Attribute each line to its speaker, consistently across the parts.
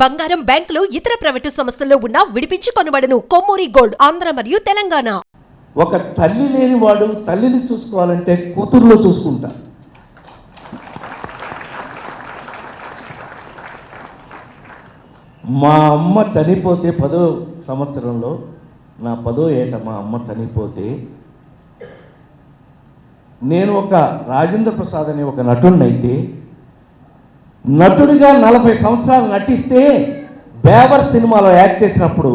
Speaker 1: బంగారం, బ్యాంకులు, ఇతర ప్రైవేటు సంస్థల్లో ఉన్న విడిపించి కొనబడను. కొమ్మూరి గోల్డ్, ఆంధ్ర మరియు తెలంగాణ.
Speaker 2: ఒక తల్లి లేని వాడు తల్లిని చూసుకోవాలంటే కూతురులో చూసుకుంటా. మా అమ్మ చనిపోతే 10వ సంవత్సరంలో, నా 10వ ఏట మా అమ్మ చనిపోతే, నేను ఒక రాజేంద్ర ప్రసాద్ అనే ఒక నటుడినైతే, నటుడిగా 40 సంవత్సరాలు నటిస్తే బేవర్ సినిమాలో యాక్ట్ చేసినప్పుడు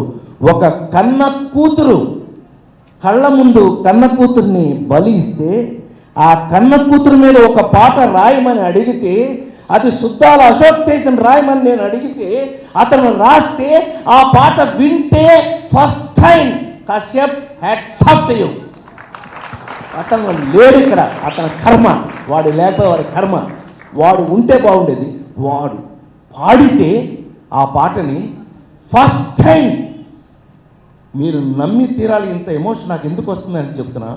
Speaker 2: ఒక కన్న కూతురు కళ్ళ ముందు కన్న కూతుర్ని బలి ఇస్తే, ఆ కన్న కూతురు మీద ఒక పాట రాయమని అడిగితే, అది సుద్దాల అశోక్ తేజన్ రాయమని నేను అడిగితే అతను రాస్తే, ఆ పాట వింటే first time Kashyap hats off to you. అతను లేడు ఇక్కడ, అతని కర్మ, వాడు లేకపోతే వాడి కర్మ. వాడు ఉంటే బాగుండేది. వాడు పాడితే ఆ పాటని ఫస్ట్ టైం మీరు నమ్మి తీరాలి. ఇంత ఎమోషన్ నాకు ఎందుకు వస్తుందని చెప్తున్నా.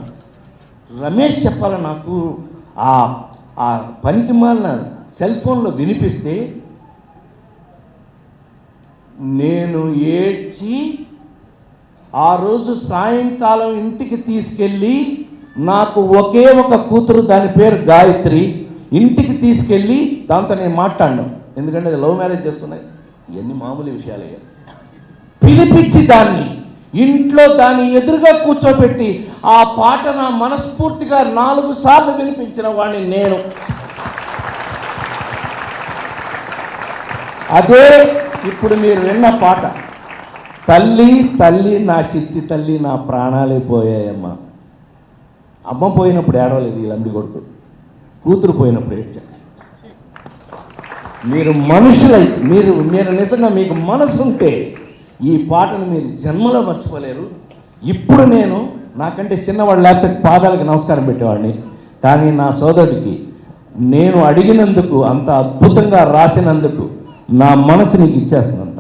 Speaker 2: రమేష్ చెప్పాలి నాకు, ఆ పనికి మాలిన సెల్ ఫోన్లో వినిపిస్తే నేను ఏడ్చి ఆ రోజు సాయంకాలం ఇంటికి తీసుకెళ్ళి, నాకు ఒకే ఒక కూతురు, దాని పేరు గాయత్రి, ఇంటికి తీసుకెళ్ళి దాంతో నేను మాట్లాడినాను. ఎందుకంటే అది లవ్ మ్యారేజ్ చేస్తున్నాయి, ఇవన్నీ మామూలు విషయాలయ్యా. పిలిపించి దాన్ని ఇంట్లో దాన్ని ఎదురుగా కూర్చోబెట్టి ఆ పాట నా మనస్ఫూర్తిగా 4 సార్లు వినిపించిన వాడిని నేను. అదే ఇప్పుడు మీరు విన్న పాట, తల్లి తల్లి నా చిత్తి తల్లి, నా ప్రాణాలే పోయాయమ్మా. అమ్మ పోయినప్పుడు ఏడవలేదు ఈ లంబి కొడుకు, కూతురు పోయినప్పుడు ఏడ్చాడు. మీరు మనుషులై, మీరు నిజంగా మీకు మనసు ఉంటే ఈ పాటను మీరు జన్మలో మర్చిపోలేరు. ఇప్పుడు నేను నాకంటే చిన్నవాడు లేకపోతే పాదాలకు నమస్కారం పెట్టేవాడిని, కానీ నా సోదరుడికి నేను అడిగినందుకు, అంత అద్భుతంగా రాసినందుకు నా మనసు నీకు ఇచ్చేస్తున్నాను.